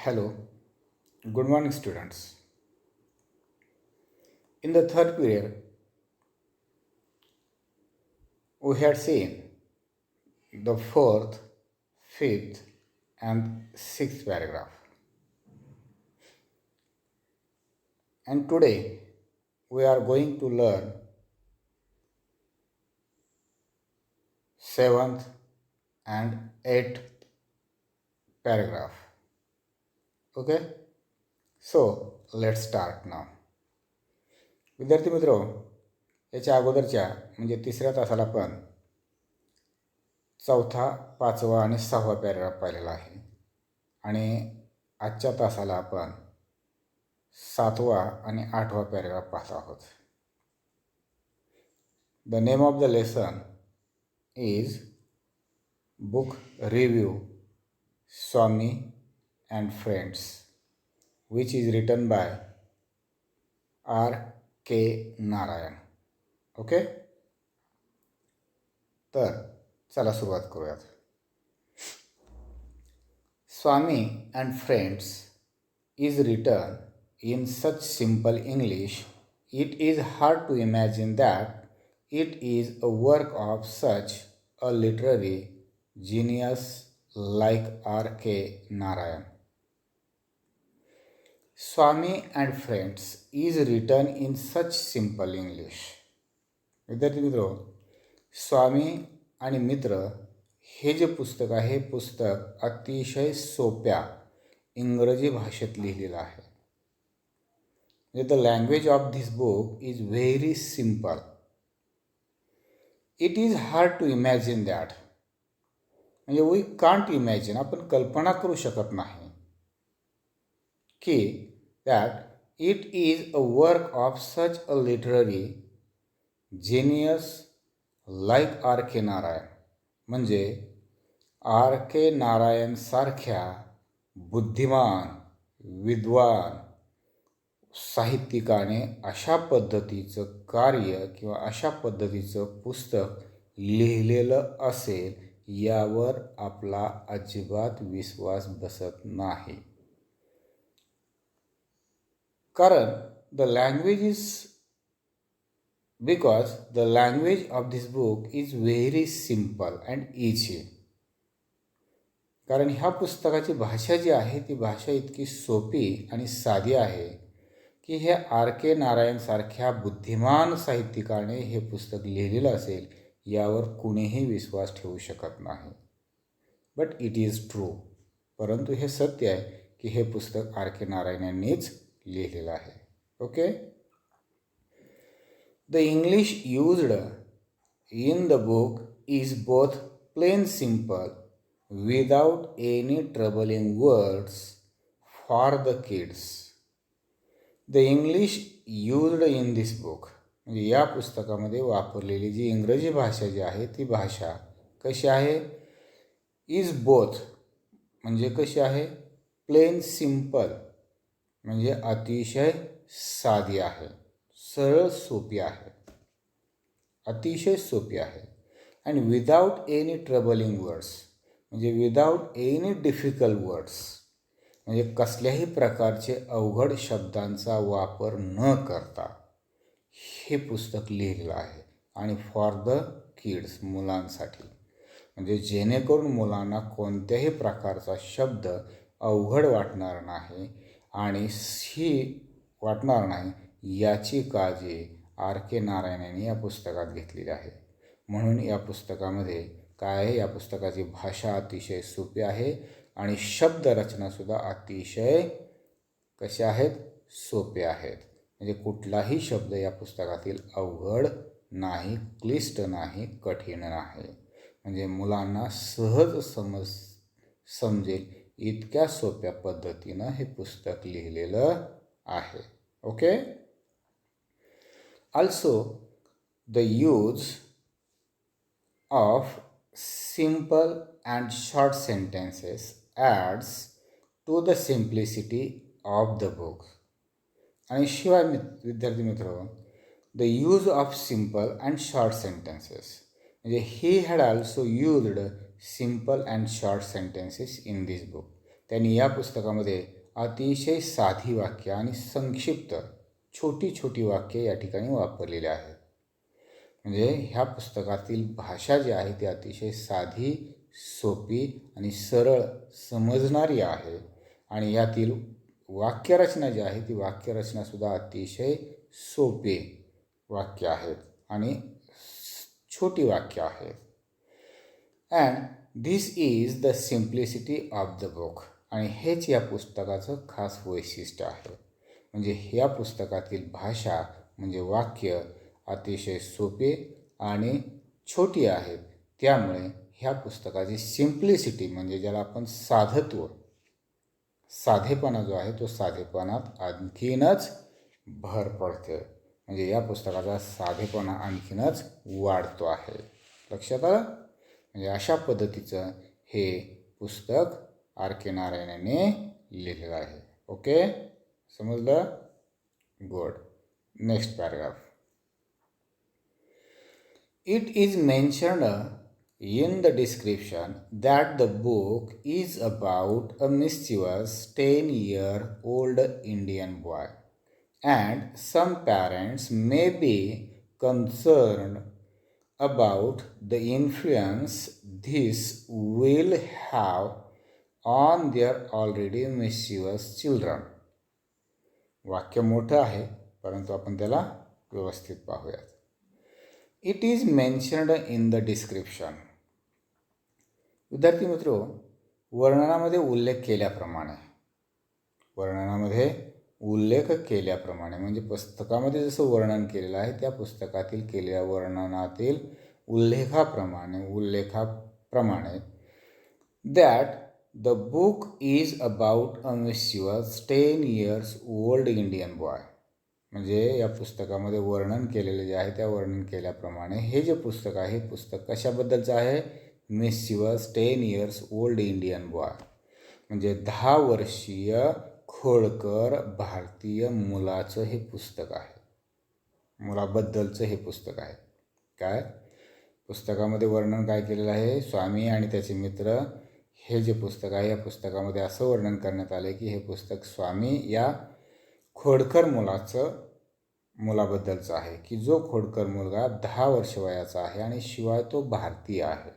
Hello, good morning, students. In the third period, we had seen the fourth, fifth, and sixth paragraph. And today, we are going to learn seventh and eighth paragraph. Okay? So, let's start now. विद्यार्थी मित्रो, याच्या अगोदरच्या म्हणजे तिसऱ्या तासाला पण चौथा, पाचवा आणि सहावा पॅराग्राफ पाहिलेला आहे. आणि आजच्या तासाला आपण सातवा आणि आठवा पॅराग्राफ पाहत आहोत. The name of the lesson is book review Swami and friends, which is written by R.K. Narayan. Okay, तर चला सुरुवात करूयात. Swami and friends is written in such simple English, it is hard to imagine that it is a work of such a literary genius like R.K. Narayan. Swami and Friends is written in such simple English. विद्यार्थी मित्रो, स्वामी आणि मित्र हे जे पुस्तक आहे, पुस्तक अतिशय सोप्या इंग्रजी भाषेत लिहिलेलं आहे. म्हणजे the language of this book is very simple. It is hard to imagine that, म्हणजे वी कांट इमॅजिन, आपण कल्पना करू शकत नाही की that it is a work of such a literary genius like R.K. Narayan, म्हणजे R.K. नारायण सारख्या बुद्धिमान, विद्वान साहित्यिकाने अशा पद्धतीचं कार्य किंवा अशा पद्धतीचं पुस्तक लिहिलेलं असेल यावर आपला अजिबात विश्वास बसत नाही. कारण the language is because the language of this book is very simple and easy. कारण ह्या पुस्तकाची भाषा जी आहे ती भाषा इतकी सोपी आणि साधी आहे की हे R.K. नारायणसारख्या बुद्धिमान साहित्यिकाने हे पुस्तक लिहिलेलं असेल यावर कुणीही विश्वास ठेवू शकत नाही. बट इट इज ट्रू, परंतु हे सत्य आहे की हे पुस्तक R.K. नारायण यांनीच लिहिलेलं आहे. Okay, the English used in the book is both plain simple without any troubling words for the kids. The English used in this book, म्हणजे या पुस्तकामध्ये वापरलेली जी इंग्रजी भाषा जी आहे ती भाषा कशी आहे? इज बोथ म्हणजे कशी आहे? प्लेन सिम्पल म्हणजे अतिशय साधी आहे, सरळ सोपी आहे, अतिशय सोपी आहे. And without any troubling words म्हणजे विदाउट एनी डिफिकल्ट वर्ड्स, म्हणजे कसल्याही प्रकारचे अवघड शब्दांचा वापर न करता हे पुस्तक लिहिलेलं आहे. आणि फॉर द किड्स, मुलांसाठी, म्हणजे जेणेकरून मुलांना कोणत्याही प्रकारचा शब्द अवघड वाटणार नाही आणि वाटणार नाही याची काळजी R.K. नारायण यांनी या पुस्तकात घेतलेली आहे. म्हणून या पुस्तकामध्ये काय आहे? या पुस्तकाची भाषा अतिशय सोपी आहे आणि शब्दरचनासुद्धा अतिशय कशा आहेत? सोपे आहेत. म्हणजे कुठलाही शब्द या पुस्तकातील अवघड नाही, क्लिष्ट नाही, कठीण नाही. म्हणजे मुलांना सहज समजेल इतक्या सोप्या पद्धतीनं हे पुस्तक लिहिलेलं आहे. Okay, also the use of simple and short sentences adds to the simplicity of the book. आणि शिवाय विद्यार्थी मित्र, the use of simple and short sentences, म्हणजे he had also used simple and short sentences in this book. त्यांनी या पुस्तकामध्ये अतिशय साधी वाक्य आणि संक्षिप्त छोटी छोटी वाक्य या ठिकाणी वापरलेली आहेत. म्हणजे ह्या पुस्तकातील भाषा जी आहे ती अतिशय साधी, सोपी आणि सरळ समजणारी आहे. आणि यातील वाक्यरचना जी आहे ती वाक्यरचनासुद्धा अतिशय सोपे वाक्य आहेत आणि छोटी वाक्य आहेत. And this is the simplicity of the book. आणि हेच या पुस्तकाचं खास वैशिष्ट्य आहे. म्हणजे ह्या पुस्तकातील भाषा म्हणजे वाक्य अतिशय सोपे आणि छोटी आहेत. त्यामुळे ह्या पुस्तकाची सिम्प्लिसिटी म्हणजे ज्याला आपण साधेपणा जो आहे तो साधेपणात आणखीनच भर पडते. म्हणजे या पुस्तकाचा साधेपणा आणखीनच वाढतो आहे. लक्षात आलं? म्हणजे अशा पद्धतीचं हे पुस्तक आर के नारायण यांनी लिहिलेलं आहे. ओके, समजलं? Good. Next paragraph. It is mentioned in the description that the book is about a mischievous 10-year-old Indian boy, and some parents may be concerned about the influence this will have on their already mischievous children. वाक्य मोठं आहे, परंतु आपण त्याला व्यवस्थित पाहूयात. It is mentioned in the description. विद्यार्थी मित्रो, वर्णनामध्ये उल्लेख केल्याप्रमाणे म्हणजे पुस्तकामध्ये जसं वर्णन केलेलं आहे त्या पुस्तकातील केलेल्या वर्णनातील उल्लेखाप्रमाणे that the book is about a mischievous 10 years old Indian boy. म्हणजे या पुस्तकामध्ये वर्णन केलेले जे आहे त्या वर्णन केल्याप्रमाणे हे जे पुस्तक आहे पुस्तक कशाबद्दलचं आहे? Mischievous 10 years old Indian boy. म्हणजे 10 वर्षीय खोडकर भारतीय मुलाचं हे पुस्तक आहे. मुलाबद्दलचं हे पुस्तक आहे. काय पुस्तकामध्ये वर्णन काय केलेलं आहे? स्वामी आणि त्याचे मित्र हे जे पुस्तक आहे या पुस्तकामध्ये असं वर्णन करण्यात आले की हे पुस्तक स्वामी या खोडकर मुलाबद्दलचं आहे की जो खोडकर मुलगा 10 वर्ष वयाचा आहे आणि शिवाय तो भारतीय आहे.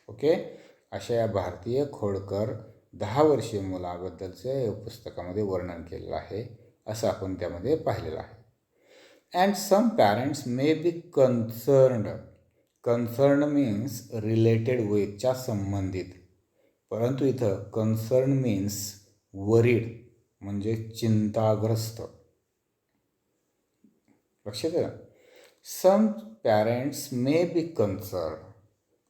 ओके, अशा या भारतीय खोडकर 10 वर्षीय मुलाबद्दलचं या पुस्तकामध्ये वर्णन केलेलं आहे असं आपण त्यामध्ये पाहिलेलं आहे. And some parents may be concern means related with च्या संबंधित, परंतु इथं कन्सर्न मीन्स वरीड म्हणजे चिंताग्रस्त. लक्षात आलं? Some parents may be concern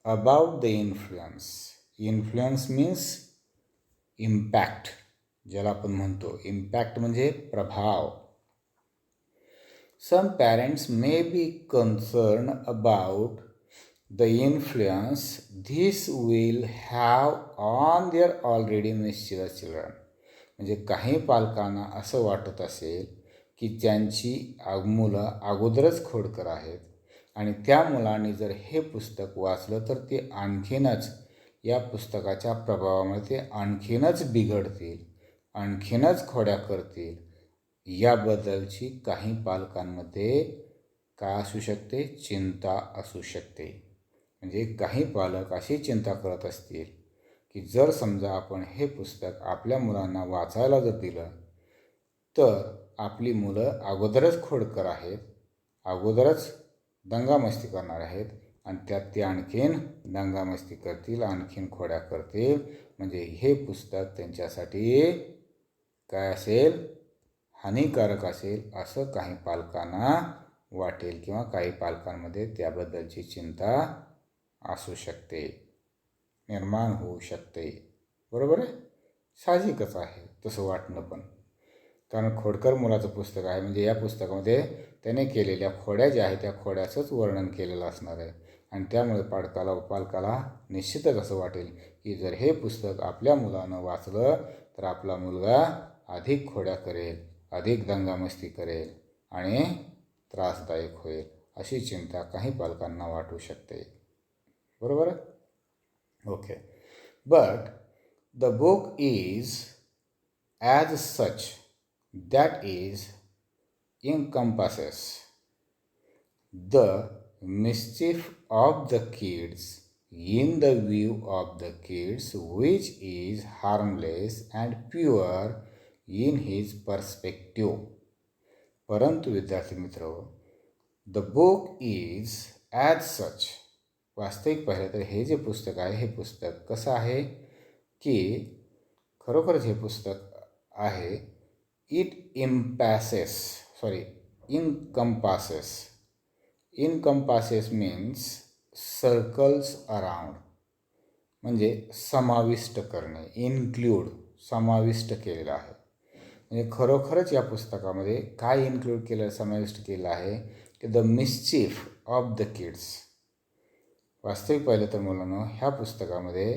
about the influence means impact, ज्याला आपण म्हणतो इम्पॅक्ट म्हणजे प्रभाव. Some parents may be concern about the influence this will have on their already mischievous children. म्हणजे काही पालकांना असं वाटत असेल की त्यांची मुलं अगोदरच खोडकर आहेत आणि त्या मुलांनी जर हे पुस्तक वाचलं तर ते आणखीनच या पुस्तकाच्या प्रभावामुळे ते आणखीनच बिघडतील, आणखीनच खोड्या करतील, याबद्दलची काही पालकांमध्ये काय असू शकते? चिंता असू शकते. म्हणजे काही पालक अशी चिंता करत असतील की जर समजा आपण हे पुस्तक आपल्या मुलांना वाचायला जर दिलं तर आपली मुलं अगोदरच खोडकर आहेत, अगोदरच दंगामस्ती करणार आहेत आणि त्यात ते आणखीन दंगामस्ती करतील, आणखीन खोड्या करतील. म्हणजे हे पुस्तक त्यांच्यासाठी काय असेल? हानिकारक असेल असं काही पालकांना वाटेल किंवा काही पालकांमध्ये त्याबद्दलची चिंता असू शकते, निर्माण होऊ शकते. बरोबर आहे? साहजिकच आहे तसं वाटणं पण, कारण खोडकर मुलाचं पुस्तक आहे म्हणजे या पुस्तकामध्ये त्याने केलेल्या खोड्या ज्या आहेत त्या खोड्याचंच वर्णन केलेलं असणार आहे आणि त्यामुळे पालकाला निश्चितच असं वाटेल की जर हे पुस्तक आपल्या मुलानं वाचलं तर आपला मुलगा अधिक खोड्या करेल, अधिक दंगामस्ती करेल आणि त्रासदायक होईल, अशी चिंता काही पालकांना वाटू शकते. बरोबर? Okay. But the book is as such, that is, encompasses the mischief of the kids in the view of the kids, which is harmless and pure in his perspective. परंतु विद्यार्थी मित्र, the book is as such, वास्तविक पाहिलं तर हे जे पुस्तक आहे हे पुस्तक कसं आहे की खरोखरच हे पुस्तक आहे it encompasses means circles around, म्हणजे समाविष्ट करणे, इन्क्लूड समाविष्ट केलेलं आहे. म्हणजे खरोखरच या पुस्तकामध्ये काय इन्क्लूड केलं, समाविष्ट केलं आहे की the mischief of the kids. वास्तविक पाहिलं तर मुलांनो ह्या पुस्तकामध्ये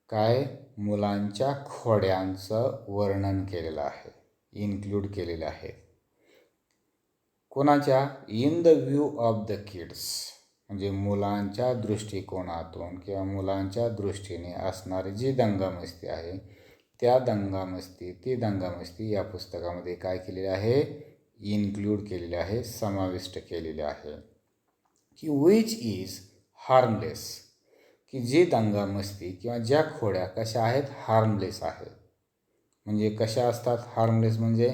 काय मुलांच्या खोड्यांचं वर्णन केलेलं आहे, इन्क्लूड केलेलं आहे. कोणाच्या? In the view of the kids, म्हणजे मुलांच्या दृष्टिकोनातून किंवा मुलांच्या दृष्टीने असणारी जी दंगामस्ती आहे ती दंगामस्ती या पुस्तकामध्ये काय केलेली आहे? इन्क्लूड केलेली आहे, समाविष्ट केलेली आहे. की विच इज हार्मलेस, की जी दंगामस्ती किंवा ज्या खोड्या कशा आहेत? हार्मलेस आहेत. म्हणजे कशा असतात? हार्मलेस म्हणजे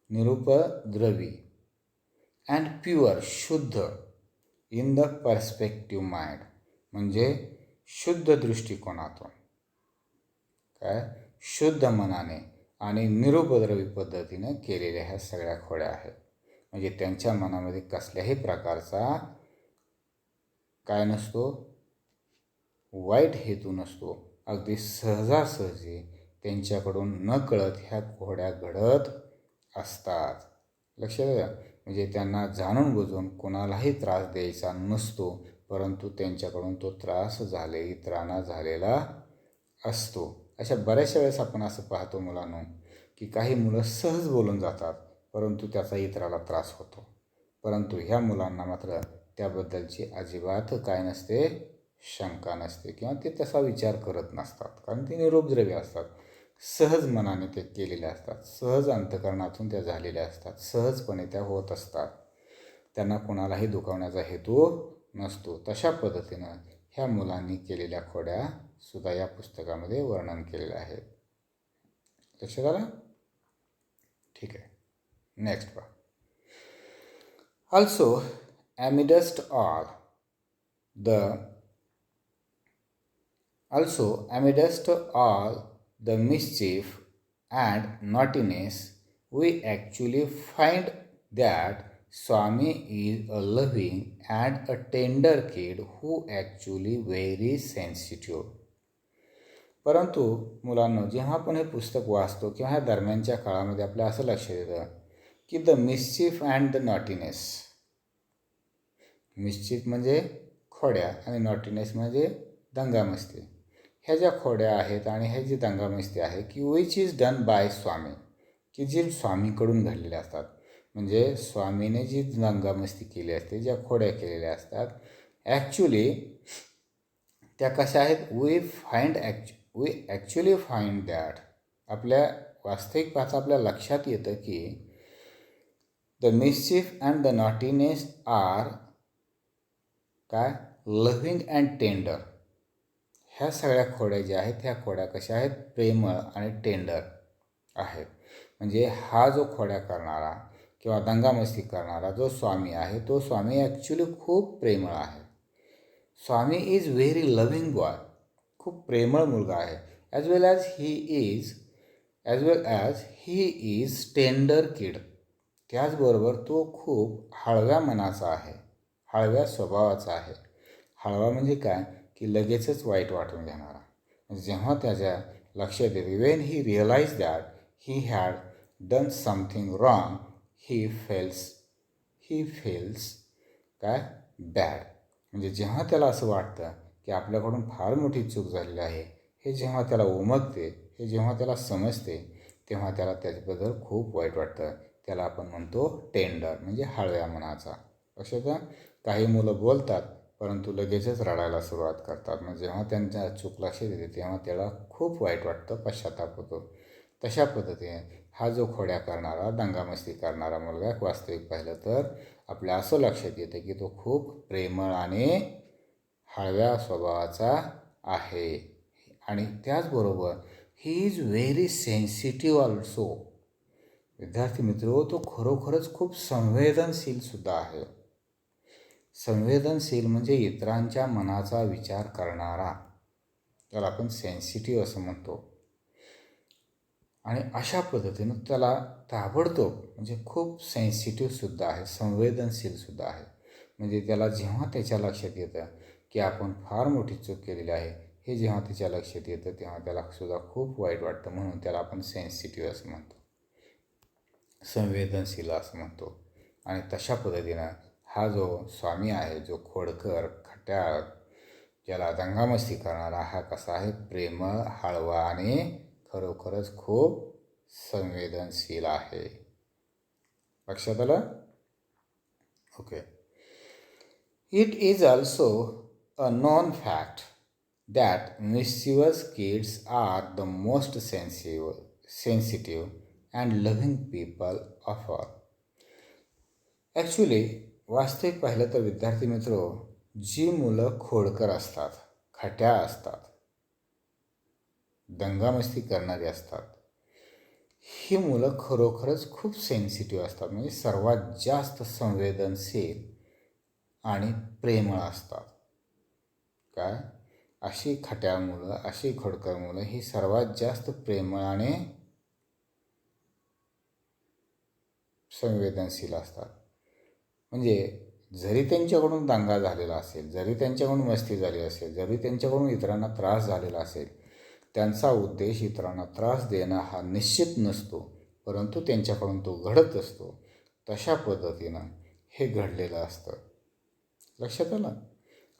निरुपद्रवी, अँड प्युअर शुद्ध, इन द पर्स्पेक्टिव्ह माइंड, म्हणजे शुद्ध दृष्टिकोनातून, काय शुद्ध मनाने आणि निरुपद्रवी पद्धतीने केलेल्या ह्या सगळ्या खोड्या आहेत. म्हणजे त्यांच्या मनामध्ये कसल्याही प्रकारचा काय नसतो, वाईट हेतू नसतो. अगदी सहजासहजी त्यांच्याकडून नकळत ह्या खोड्या घडत असतात. लक्षात द्या, म्हणजे त्यांना जाणून बुजून कोणालाही त्रास द्यायचा नसतो, परंतु त्यांच्याकडून तो त्रास इतरांना झालेला असतो. अशा बऱ्याचशा वेळेस आपण असं पाहतो मुलांनो की काही मुलं सहज बोलून जातात, परंतु त्याचा इतराला त्रास होतो. परंतु ह्या मुलांना मात्र त्याबद्दलची अजिबात काय नसते, शंका नसते किंवा ते तसा विचार करत नसतात, कारण ते निरुपद्रवी असतात. सहज मनाने ते केलेले असतात, सहज अंतःकरणातून त्या झालेल्या असतात, सहजपणे त्या होत असतात. त्यांना कोणालाही दुखावण्याचा हेतू नसतो. तशा पद्धतीनं ह्या मुलांनी केलेल्या खोड्या सुद्धा या पुस्तकामध्ये वर्णन केलेले आहेत. लक्षात आलं? ठीक आहे, नेक्स्ट पहा. Also amidst all the mischief and naughtiness, we actually find that Swami is a loving and a tender kid who actually very sensitive. परंतु मुलांनो, जेव्हा आपण हे पुस्तक वाचतो किंवा ह्या दरम्यानच्या काळामध्ये आपल्या असं लक्षात येतं की the mischief and the naughtiness, mischief म्हणजे खोड्या आणि नॉटीनेस म्हणजे दंगामस्ती, ह्या ज्या खोड्या आहेत आणि ह्या जी दंगामस्ती आहे की विच इज डन बाय स्वामी, की जी स्वामीकडून घडलेल्या असतात. म्हणजे स्वामीने जी दंगामस्ती केली असते, ज्या खोड्या केलेल्या असतात, ॲक्च्युली त्या कशा आहेत? वी ॲक्च्युली फाइंड दॅट, आपल्या वास्तविक पाहता आपल्या लक्षात येतं की the mischief and the naughtiness are काय लव्हिंग अँड टेंडर. ह्या सगळ्या खोड्या ज्या आहेत ह्या खोड्या कशा आहेत? प्रेमळ आणि टेंडर आहेत. म्हणजे हा जो खोड्या करणारा किंवा दंगामस्ती करणारा जो स्वामी आहे, तो स्वामी ॲक्च्युली खूप प्रेमळ आहे. Swami is very loving boy, खूप प्रेमळ मुलगा आहे. As well as he is tender kid, त्याचबरोबर तो खूप हळव्या मनाचा आहे, हळव्या स्वभावाचा आहे. हळवा म्हणजे काय की लगेचच वाईट वाटून घेणारा. जेव्हा त्याच्या लक्षात येते, when he realize that he had done something wrong, he feels काय बॅड. म्हणजे जेव्हा त्याला असं वाटतं की आपल्याकडून फार मोठी चूक झालेली आहे, हे जेव्हा त्याला उमगते, हे जेव्हा त्याला समजते, तेव्हा त्याला त्याच्याबद्दल खूप वाईट वाटतं. त्याला आपण म्हणतो टेंडर, म्हणजे हळव्या मनाचा. लक्षात, काही मुलं बोलतात परंतु लगेचच रडायला सुरुवात करतात. मग जेव्हा त्यांच्या चूक लक्षात येते तेव्हा त्याला खूप वाईट वाटतं, पश्चाताप होतो. तशा पद्धतीने हा जो खोड्या करणारा, दंगामस्ती करणारा मुलगा वास्तविक पाहिलं तर आपल्या असं लक्षात येतं की तो खूप प्रेमळ आणि हळव्या स्वभावाचा आहे. आणि त्याचबरोबर he is very sensitive also. विद्यार्थी मित्र, तो खरोखरच खूप संवेदनशीलसुद्धा आहे. संवेदनशील म्हणजे इतरांच्या मनाचा विचार करणारा, त्याला आपण सेन्सिटिव्ह असं म्हणतो. आणि अशा पद्धतीनं त्याला ताबडतोब म्हणजे खूप सेन्सिटिव्हसुद्धा आहे, संवेदनशीलसुद्धा आहे. म्हणजे त्याला जेव्हा त्याच्या लक्षात येतं की आपण फार मोठी चूक केलेली आहे, हे जेव्हा त्याच्या लक्षात येतं तेव्हा त्याला सुद्धा खूप वाईट वाटतं. म्हणून त्याला आपण सेन्सिटिव्ह असं म्हणतो, संवेदनशील असं म्हणतो. आणि तशा पद्धतीनं हा जो स्वामी आहे, जो खोडकर, खट्याळ, ज्याला दंगामस्ती करणारा, हा कसा आहे, प्रेमळ, हळवा आणि खरोखरच खूप संवेदनशील आहे. लक्षात आलं? Okay. It is also a known fact that mischievous kids are the most sensitive and loving people of all. Actually वास्तविक पाहिलं तर विद्यार्थी मित्र, जी मुलं खोडकर असतात, खट्याळ असतात, दंगामस्ती करणारी असतात, ही मुलं खरोखरच खूप सेन्सिटिव्ह असतात. म्हणजे सर्वात जास्त संवेदनशील आणि प्रेमळ असतात. काय, अशी खट्याळ मुलं, अशी खोडकर मुलं ही सर्वात जास्त प्रेमळ आणि संवेदनशील असतात. म्हणजे जरी त्यांच्याकडून दंगा झालेला असेल, जरी त्यांच्याकडून मस्ती झाली असेल, जरी त्यांच्याकडून इतरांना त्रास झालेला असेल, त्यांचा उद्देश इतरांना त्रास देणं हा निश्चित नसतो, परंतु त्यांच्याकडून तो घडत असतो. तशा पद्धतीनं हे घडलेलं असतं. लक्षात आलं?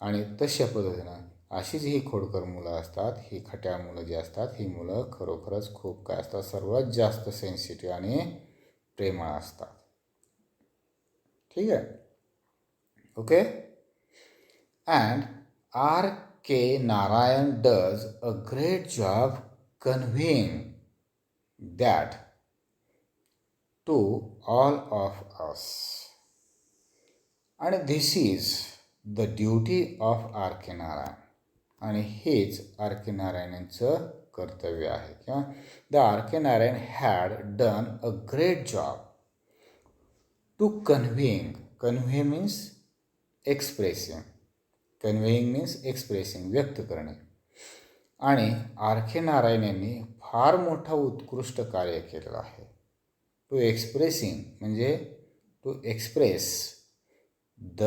आणि तशा पद्धतीनं अशीच ही खोडकर मुलं असतात, ही खट्याळ मुलं जी असतात, ही मुलं खरोखरच खूप काय असतात, सर्वात जास्त सेन्सिटिव्ह आणि प्रेमळ असतात. ठीक आहे? Okay. And R.K. Narayan does a great job conveying that to all of us. आणि this is the duty of R.K. Narayan. आणि हेच R.K. Narayan यांचं कर्तव्य आहे. किंवा the R.K. Narayan had done a great job to conveying. Convey means expressing. Conveying means expressing, व्यक्त करणे. आणि R.K. नारायण यांनी फार मोठा उत्कृष्ट कार्य केलेलं आहे. टू एक्सप्रेसिंग म्हणजे to express the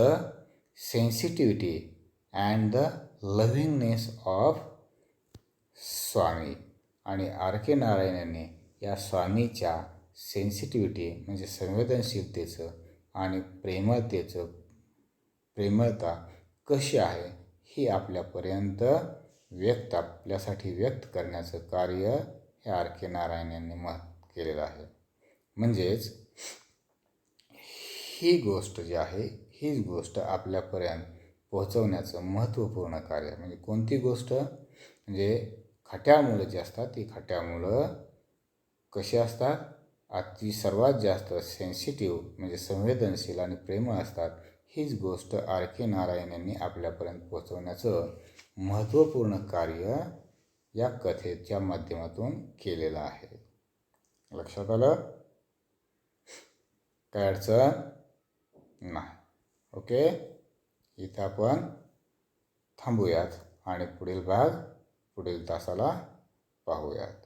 sensitivity and the lovingness of Swami. आणि R.K. नारायण यांनी या स्वामीच्या सेन्सिटिव्हिटी म्हणजे संवेदनशीलतेचं आणि प्रेमळता कशी आहे ही आपल्यापर्यंत आपल्यासाठी व्यक्त करण्याचं कार्य हे R.K. नारायण यांनी केलेलं आहे. म्हणजेच ही गोष्ट जी आहे, हीच गोष्ट आपल्यापर्यंत पोहोचवण्याचं महत्त्वपूर्ण कार्य. म्हणजे कोणती गोष्ट, म्हणजे खट्याळ मुलं जी असतात, ती खट्याळ मुलं कशी असतात, सर्वात जास्त सेन्सिटिव्ह म्हणजे संवेदनशील आणि प्रेमळ असतात. हीच गोष्ट R.K. नारायण यांनी आपल्यापर्यंत पोहोचवण्याचं महत्त्वपूर्ण कार्य या कथेच्या माध्यमातून केलेलं आहे. लक्षात आलं? काय अडचण नाही. ओके. इथं आपण थांबूयात आणि पुढील भाग पुढील तासाला पाहूयात.